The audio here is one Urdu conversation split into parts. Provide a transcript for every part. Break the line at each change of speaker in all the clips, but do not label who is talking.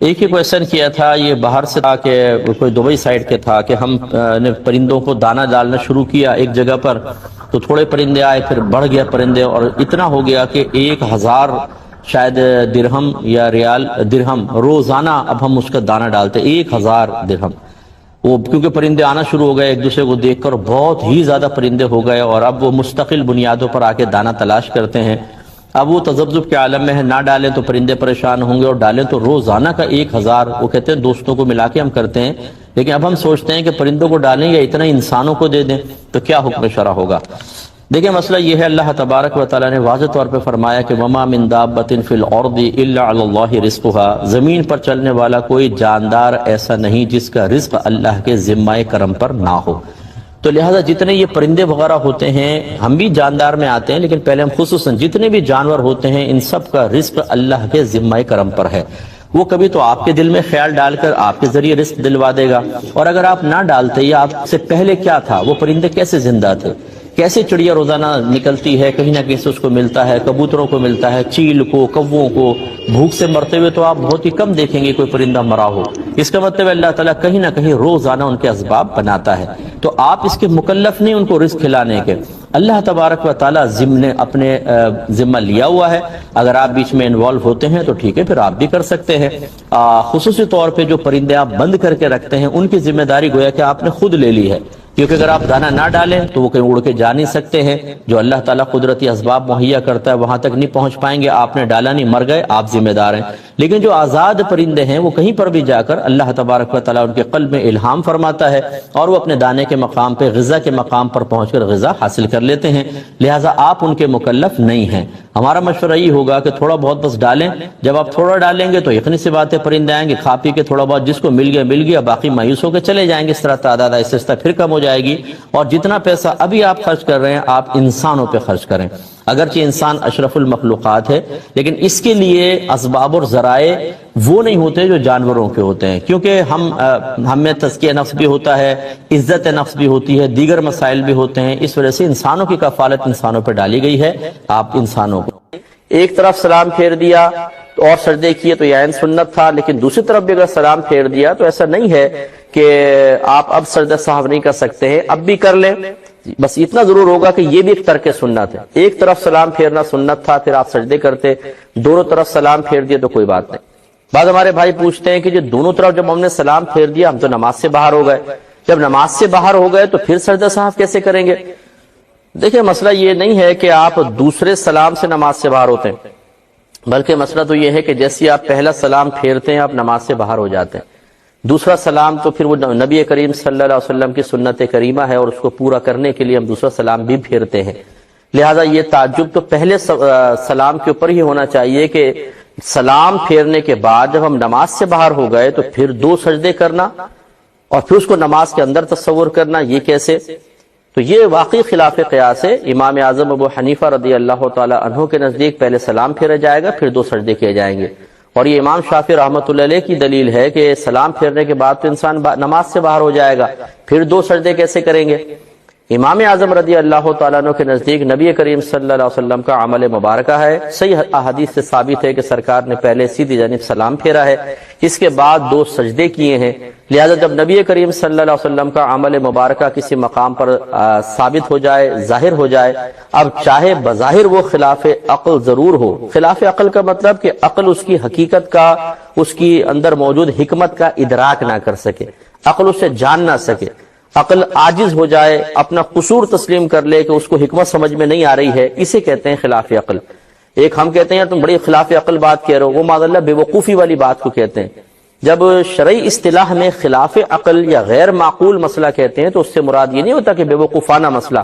ایک ہی کویشچن کیا تھا، یہ باہر سے تھا کہ کوئی دبئی سائڈ کے تھا کہ ہم نے پرندوں کو دانہ ڈالنا شروع کیا ایک جگہ پر، تو تھوڑے پرندے آئے، پھر بڑھ گیا پرندے اور اتنا ہو گیا کہ 1000 شاید درہم یا ریال درہم روزانہ اب ہم اس کا دانہ ڈالتے، 1000 درہم۔ وہ کیونکہ پرندے آنا شروع ہو گئے ایک دوسرے کو دیکھ کر، بہت ہی زیادہ پرندے ہو گئے اور اب وہ مستقل بنیادوں پر آ کے دانہ تلاش کرتے ہیں۔ اب وہ تذبذب کے عالم میں ہے، نہ ڈالیں تو پرندے پریشان ہوں گے اور ڈالیں تو روزانہ کا 1000، وہ کہتے ہیں دوستوں کو ملا کے ہم کرتے ہیں، لیکن اب ہم سوچتے ہیں کہ پرندوں کو ڈالیں یا اتنا انسانوں کو دے دیں تو کیا حکم شرع ہوگا۔ دیکھیں مسئلہ یہ ہے، اللہ تبارک و تعالیٰ نے واضح طور پہ فرمایا کہ وَمَا مِن دَابَّةٍ فِي الْأَرْضِ إِلَّا عَلَى اللَّهِ رِزْقُهَا، زمین پر چلنے والا کوئی جاندار ایسا نہیں جس کا رزق اللہ کے ذمہ کرم پر نہ ہو۔ تو لہٰذا جتنے یہ پرندے وغیرہ ہوتے ہیں، ہم بھی جاندار میں آتے ہیں، لیکن پہلے ہم خصوصاً جتنے بھی جانور ہوتے ہیں ان سب کا رزق اللہ کے ذمہ کرم پر ہے۔ وہ کبھی تو آپ کے دل میں خیال ڈال کر آپ کے ذریعے رزق دلوا دے گا، اور اگر آپ نہ ڈالتے یا آپ سے پہلے کیا تھا، وہ پرندے کیسے زندہ تھے، کیسے چڑیا روزانہ نکلتی ہے، کہیں نہ کہیں سے اس کو ملتا ہے، کبوتروں کو ملتا ہے، چیل کو، کووں کو، بھوک سے مرتے ہوئے تو آپ بہت ہی کم دیکھیں گے کوئی پرندہ مرا ہو۔ اس کا مطلب اللہ تعالیٰ کہیں نہ کہیں روزانہ ان کے اسباب بناتا ہے، تو آپ اس کے مکلف نہیں ان کو رزق کھلانے کے، اللہ تبارک و تعالیٰ نے اپنے ذمہ لیا ہوا ہے۔ اگر آپ بیچ میں انوالو ہوتے ہیں تو ٹھیک ہے، پھر آپ بھی کر سکتے ہیں۔ خصوصی طور پہ جو پرندے آپ بند کر کے رکھتے ہیں ان کی ذمہ داری گویا کہ آپ نے خود لے لی ہے، کیونکہ اگر آپ دانہ نہ ڈالیں تو وہ کہیں اڑ کے جا نہیں سکتے ہیں، جو اللہ تعالیٰ قدرتی اسباب مہیا کرتا ہے وہاں تک نہیں پہنچ پائیں گے، آپ نے ڈالا نہیں، مر گئے، آپ ذمہ دار ہیں۔ لیکن جو آزاد پرندے ہیں وہ کہیں پر بھی جا کر اللہ تبارک و تعالیٰ ان کے قلب میں الہام فرماتا ہے اور وہ اپنے دانے کے مقام پہ، غذا کے مقام پر پہنچ کر غذا حاصل کر لیتے ہیں، لہٰذا آپ ان کے مکلف نہیں ہیں۔ ہمارا مشورہ یہ ہوگا کہ تھوڑا بہت بس ڈالیں، جب آپ تھوڑا ڈالیں گے تو یقینی سی بات ہے پرندے آئیں گے، کھا پی کے تھوڑا بہت جس کو مل گیا، باقی مایوس ہو کے چلے جائیں گے، اس طرح تعداد آہستہ آہستہ پھر کم ہو جائے گی، اور جتنا پیسہ ابھی آپ خرچ کر رہے ہیں آپ انسانوں پہ خرچ کریں۔ اگرچہ انسان اشرف المخلوقات ہے، لیکن اس کے لیے اسباب اور ذرائع وہ نہیں ہوتے جو جانوروں کے ہوتے ہیں، کیونکہ ہم میں تزکیہ نفس بھی ہوتا ہے، عزت نفس بھی ہوتی ہے، دیگر مسائل بھی ہوتے ہیں، اس وجہ سے انسانوں کی کفالت انسانوں پہ ڈالی گئی ہے۔ آپ انسانوں کو ایک طرف سلام پھیر دیا اور سجدے کیے تو یہ عین سنت تھا، لیکن دوسری طرف بھی اگر سلام پھیر دیا تو ایسا نہیں ہے کہ آپ اب سجدہ سہو نہیں کر سکتے ہیں، اب بھی کر لیں، بس اتنا ضرور ہوگا کہ یہ بھی ایک ترک سنت ہے۔ ایک طرف سلام پھیرنا سنت تھا، پھر آپ سجدے کرتے، دونوں طرف سلام پھیر دیا تو کوئی بات نہیں۔ بعض ہمارے بھائی پوچھتے ہیں کہ جو دونوں طرف جب ہم نے سلام پھیر دیا ہم تو نماز سے باہر ہو گئے، جب نماز سے باہر ہو گئے تو پھر سجدہ سہو کیسے کریں گے؟ دیکھیں مسئلہ یہ نہیں ہے کہ آپ دوسرے سلام سے نماز سے باہر ہوتے ہیں، بلکہ مسئلہ تو یہ ہے کہ جیسے آپ پہلا سلام پھیرتے ہیں آپ نماز سے باہر ہو جاتے ہیں، دوسرا سلام تو پھر وہ نبی کریم صلی اللہ علیہ وسلم کی سنت کریمہ ہے اور اس کو پورا کرنے کے لیے ہم دوسرا سلام بھی پھیرتے ہیں، لہٰذا یہ تعجب تو پہلے سلام کے اوپر ہی ہونا چاہیے کہ سلام پھیرنے کے بعد جب ہم نماز سے باہر ہو گئے تو پھر 2 سجدے کرنا اور پھر اس کو نماز کے اندر تصور کرنا، یہ کیسے؟ تو یہ واقعی خلاف قیاس ہے۔ امام اعظم ابو حنیفہ رضی اللہ تعالی عنہ کے نزدیک پہلے سلام پھیرا جائے گا پھر 2 سجدے کیے جائیں گے، اور یہ امام شافعی رحمۃ اللہ علیہ کی دلیل ہے کہ سلام پھیرنے کے بعد تو انسان نماز سے باہر ہو جائے گا، پھر 2 سجدے کیسے کریں گے؟ امام اعظم رضی اللہ تعالیٰ عنہ کے نزدیک نبی کریم صلی اللہ علیہ وسلم کا عمل مبارکہ ہے، صحیح احادیث سے ثابت ہے کہ سرکار نے پہلے سیدھی جانب سلام پھیرا ہے، اس کے بعد 2 سجدے کیے ہیں، لہذا جب نبی کریم صلی اللہ علیہ وسلم کا عمل مبارکہ کسی مقام پر ثابت ہو جائے، ظاہر ہو جائے، اب چاہے بظاہر وہ خلاف عقل ضرور ہو، خلاف عقل کا مطلب کہ عقل اس کی حقیقت کا، اس کی اندر موجود حکمت کا ادراک نہ کر سکے، عقل اسے جان نہ سکے، عقل عاجز ہو جائے، اپنا قصور تسلیم کر لے کہ اس کو حکمت سمجھ میں نہیں آ رہی ہے، اسے کہتے ہیں خلاف عقل۔ ایک ہم کہتے ہیں تم بڑی خلاف عقل بات کہہ رہے ہو، وہ معاذ اللہ بے وقوفی والی بات کو کہتے ہیں۔ جب شرعی اصطلاح میں خلاف عقل یا غیر معقول مسئلہ کہتے ہیں تو اس سے مراد یہ نہیں ہوتا کہ بے وقوفانہ مسئلہ،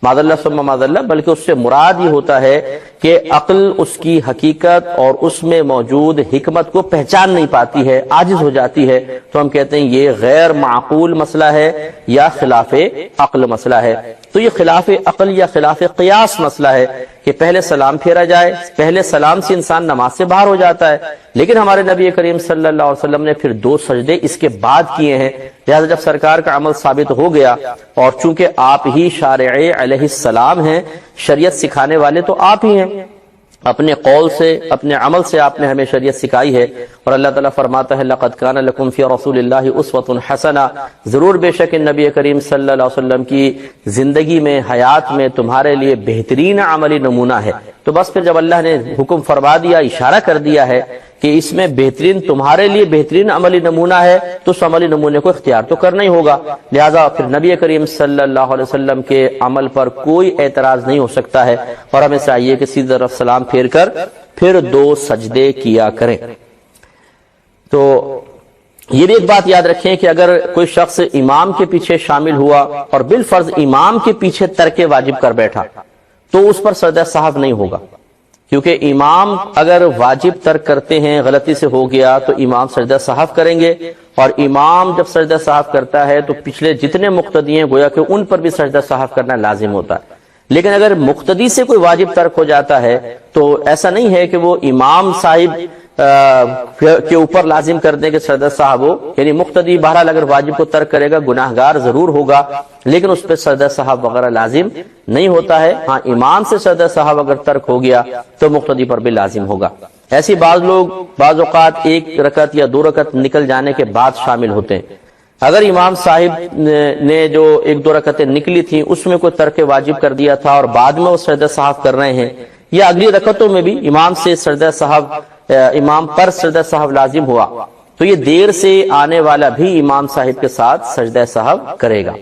معاذ اللہ ثم معاذ اللہ، بلکہ اس سے مراد یہ ہوتا ہے کہ عقل اس کی حقیقت اور اس میں موجود حکمت کو پہچان نہیں پاتی ہے، عاجز ہو جاتی ہے، تو ہم کہتے ہیں یہ غیر معقول مسئلہ ہے یا خلاف عقل مسئلہ ہے۔ تو یہ خلاف عقل یا خلاف قیاس مسئلہ ہے کہ پہلے سلام پھیرا جائے، پہلے سلام سے انسان نماز سے باہر ہو جاتا ہے، لیکن ہمارے نبی کریم صلی اللہ علیہ وسلم نے پھر 2 سجدے اس کے بعد کیے ہیں، لہذا جب سرکار کا عمل ثابت ہو گیا اور چونکہ آپ ہی شارع علیہ السلام ہیں، شریعت سکھانے والے تو آپ ہی ہیں، اپنے قول سے اپنے عمل سے آپ نے ہمیں شریعت سکھائی ہے، اور اللہ تعالیٰ فرماتا ہے لقد کان لکم فی رسول اللہ اسوۃ حسنہ، ضرور بے شک نبی کریم صلی اللہ علیہ وسلم کی زندگی میں حیات میں تمہارے لیے بہترین عملی نمونہ ہے۔ تو بس پھر جب اللہ نے حکم فرما دیا، اشارہ کر دیا ہے کہ اس میں بہترین تمہارے لیے بہترین عملی نمونہ ہے، تو اس عملی نمونے کو اختیار تو کرنا ہی ہوگا، لہٰذا پھر نبی کریم صلی اللہ علیہ وسلم کے عمل پر کوئی اعتراض نہیں ہو سکتا ہے، اور ہمیں چاہیے کہ سیدھی طرف سلام پھیر کر پھر 2 سجدے کیا کریں۔ تو یہ بھی ایک بات یاد رکھیں کہ اگر کوئی شخص امام کے پیچھے شامل ہوا اور بالفرض امام کے پیچھے ترک واجب کر بیٹھا تو اس پر سجدہ سہو نہیں ہوگا، کیونکہ امام اگر واجب ترک کرتے ہیں، غلطی سے ہو گیا تو امام سجدہ سہو کریں گے، اور امام جب سجدہ سہو کرتا ہے تو پچھلے جتنے مقتدی ہیں گویا کہ ان پر بھی سجدہ سہو کرنا لازم ہوتا ہے۔ لیکن اگر مقتدی سے کوئی واجب ترک ہو جاتا ہے تو ایسا نہیں ہے کہ وہ امام صاحب کے اوپر لازم کر دیں کہ سجدہ سہو ہو، یعنی مقتدی بہرحال اگر واجب کو ترک کرے گا گناہگار ضرور ہوگا، لیکن اس پہ سجدہ سہو وغیرہ لازم نہیں ہوتا ہے۔ ہاں امام سے سجدہ سہو اگر ترک ہو گیا تو مقتدی پر بھی لازم ہوگا۔ ایسی بعض لوگ بعض اوقات 1 رکعت یا 2 رکعت نکل جانے کے بعد شامل ہوتے ہیں۔ اگر امام صاحب نے جو 1-2 رکعتیں نکلی تھیں اس میں کوئی ترک واجب کر دیا تھا اور بعد میں وہ سجدہ سہو کر رہے ہیں، یا اگلی رکعتوں میں بھی امام سے سجدہ سہو امام پر سجدہ سہو لازم ہوا، تو یہ دیر سے آنے والا بھی امام صاحب کے ساتھ سجدہ سہو کرے گا۔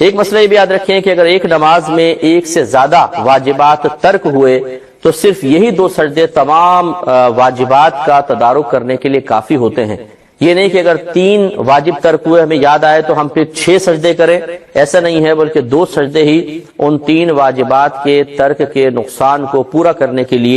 ایک مسئلہ یہ بھی یاد رکھیں کہ اگر ایک نماز میں 1 سے زیادہ واجبات ترک ہوئے تو صرف یہی 2 سجدے تمام واجبات کا تدارک کرنے کے لیے کافی ہوتے ہیں۔ یہ نہیں کہ اگر 3 واجب ترک ہوئے ہمیں یاد آئے تو ہم پھر 6 سجدے کریں، ایسا نہیں ہے، بلکہ 2 سجدے ہی ان 3 واجبات کے ترک کے نقصان کو پورا کرنے کے لیے